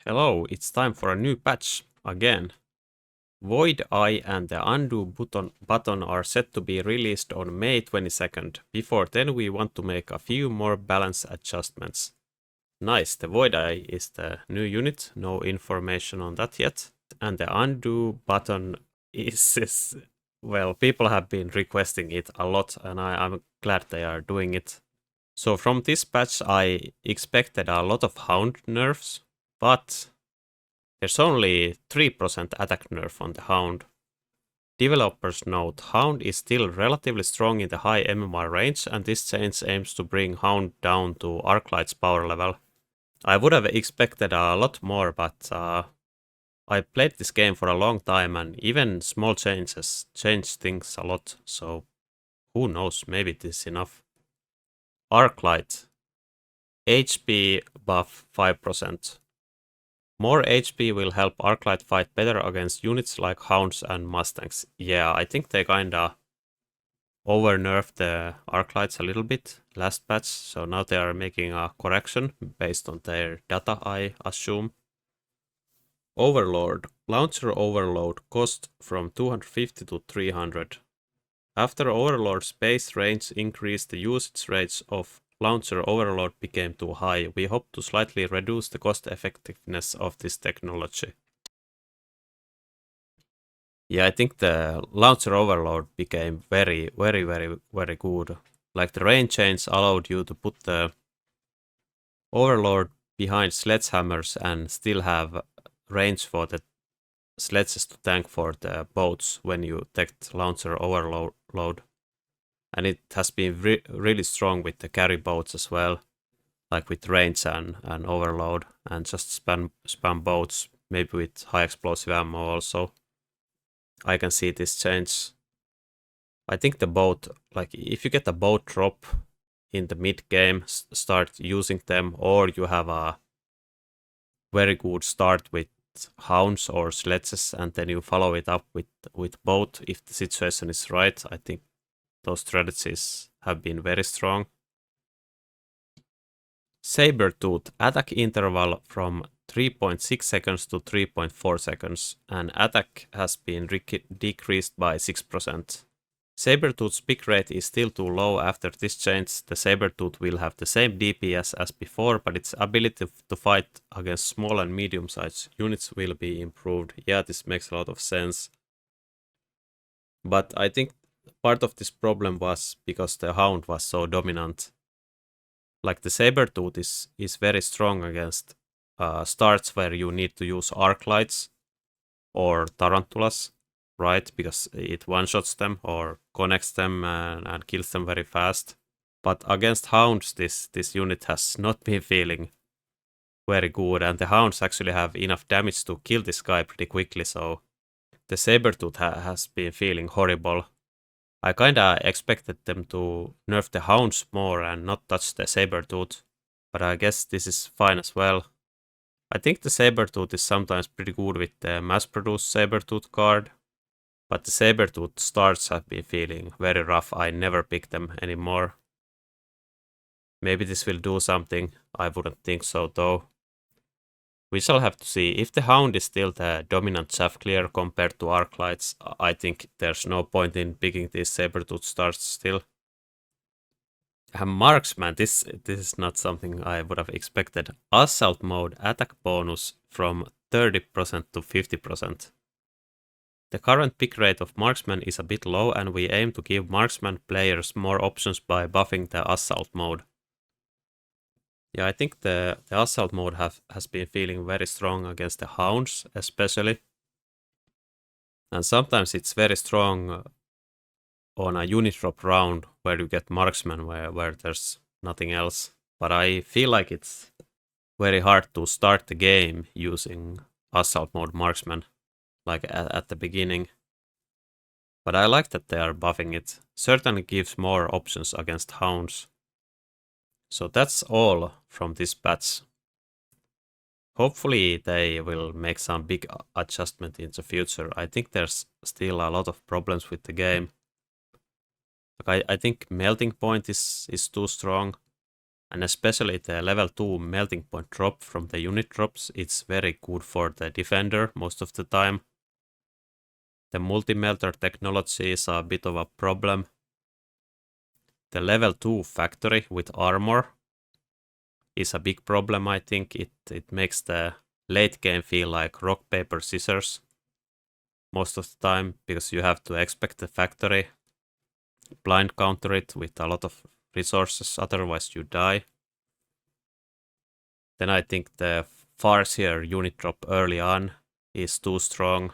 Hello, it's time for a new patch again. Void Eye and the undo button are set to be released on May 22nd. Before then we want to make a few more balance adjustments. Nice, the Void Eye is the new unit, no information on that yet. And the undo button is well, people have been requesting it a lot and I'm glad they are doing it. So from this patch I expected a lot of Hound nerfs, but there's only 3% attack nerf on the Hound. Developers note Hound is still relatively strong in the high MMR range, and this change aims to bring Hound down to Arclight's power level. I would have expected a lot more, but I played this game for a long time, and even small changes change things a lot, so who knows, maybe this is enough. Arclight. HP buff 5%. More HP will help Arclight fight better against units like Hounds and Mustangs. Yeah, I think they kinda over-nerfed the Arclights a little bit last patch, so now they are making a correction based on their data, I assume. Overlord. Launcher overload cost from 250 to 300. After Overlord's base range increased, the usage rates of launcher overload became too high. We hope to slightly reduce the cost effectiveness of this technology. Yeah, I think the launcher overload became very good. Like the range change allowed you to put the overload behind sledgehammers and still have range for the sledges to tank for the boats when you detect launcher overload. And it has been really strong with the carry boats as well, like with range and overload, and just spam boats, maybe with high explosive ammo also. I can see this change. I think the boat, like if you get a boat drop in the mid game, start using them, or you have a very good start with hounds or sledges, and then you follow it up with boat if the situation is right. I think those strategies have been very strong. Sabertooth attack interval from 3.6 seconds to 3.4 seconds, and attack has been decreased by 6%. Sabertooth's pick rate is still too low after this change. The Sabertooth will have the same DPS as before, but its ability to fight against small and medium-sized units will be improved. Yeah, this makes a lot of sense. But I think part of this problem was because the Hound was so dominant. Like the Sabertooth is very strong against starts where you need to use arclights or tarantulas, right? Because it one-shots them or connects them and kills them very fast. But against Hounds, this unit has not been feeling very good, and the Hounds actually have enough damage to kill this guy pretty quickly, so the Sabertooth has been feeling horrible. I kinda expected them to nerf the Hounds more and not touch the Sabertooth, but I guess this is fine as well. I think the Sabertooth is sometimes pretty good with the mass-produced Sabertooth card, but the Sabertooth starts have been feeling very rough. I never pick them anymore. Maybe this will do something. I wouldn't think so though. We shall have to see. If the Hound is still the dominant chaff clear compared to Arclights, I think there's no point in picking these Sabertooth starts still. Marksman, this is not something I would have expected. Assault mode attack bonus from 30% to 50%. The current pick rate of Marksman is a bit low, and we aim to give Marksman players more options by buffing the Assault mode. Yeah, I think the Assault mode has been feeling very strong against the Hounds, especially. And sometimes it's very strong on a unit drop round where you get Marksman where there's nothing else. But I feel like it's very hard to start the game using Assault mode Marksman, like at the beginning. But I like that they are buffing it. Certainly gives more options against Hounds. So that's all from this patch. Hopefully they will make some big adjustment in the future. I think there's still a lot of problems with the game. I think melting point is too strong. And especially the level 2 melting point drop from the unit drops, it's very good for the defender most of the time. The multi-melter technology is a bit of a problem. The level 2 factory with armor is a big problem, I think. It makes the late game feel like rock, paper, scissors most of the time, because you have to expect the factory, blind counter it with a lot of resources, otherwise you die. Then I think the Farseer unit drop early on is too strong.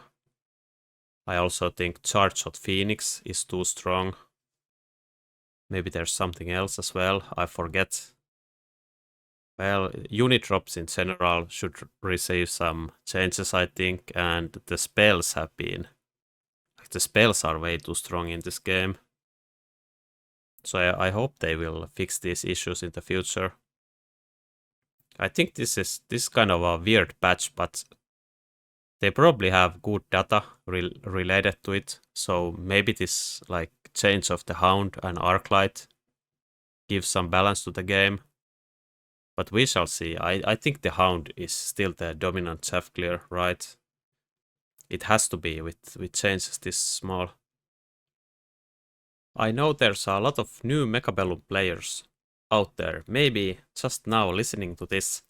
I also think Charge Shot Phoenix is too strong. Maybe there's something else as well, I forget. Well, unit drops in general should receive some changes, I think, and the spells have been... the spells are way too strong in this game. So I hope they will fix these issues in the future. I think this is kind of a weird patch, but they probably have good data related to it. So maybe this like change of the Hound and Arclight gives some balance to the game. But we shall see. I think the Hound is still the dominant chaff clear, right? It has to be with changes this small. I know there's a lot of new Mechabellum players out there, maybe just now listening to this.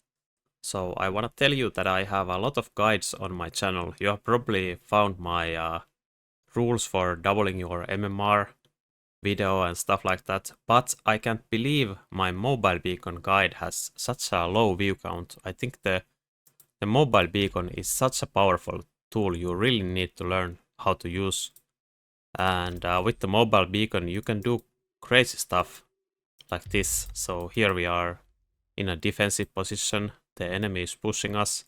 So I want to tell you that I have a lot of guides on my channel. You have probably found my rules for doubling your MMR video and stuff like that, but I can't believe my mobile beacon guide has such a low view count. I think the mobile beacon is such a powerful tool you really need to learn how to use. And with the mobile beacon you can do crazy stuff like this. So here we are in a defensive position, the enemy is pushing us,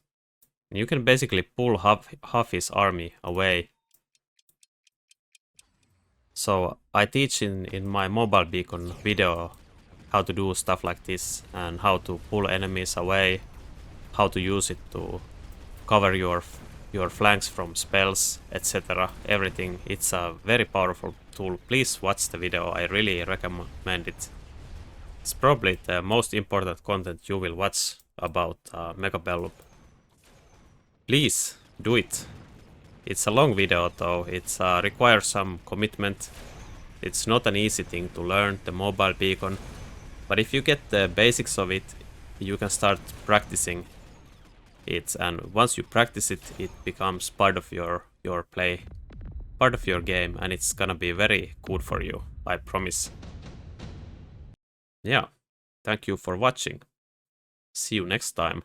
and you can basically pull half his army away. So I teach in my mobile beacon video how to do stuff like this and how to pull enemies away, how to use it to cover your flanks from spells, etc. Everything. It's a very powerful tool. Please watch the video, I really recommend it. It's probably the most important content you will watch about Mechabellum. Please do it. It's a long video though, it requires some commitment. It's not an easy thing to learn, the mobile beacon. But if you get the basics of it, you can start practicing it. And once you practice it, it becomes part of your play, part of your game. And it's gonna be very good for you, I promise. Yeah, thank you for watching. See you next time.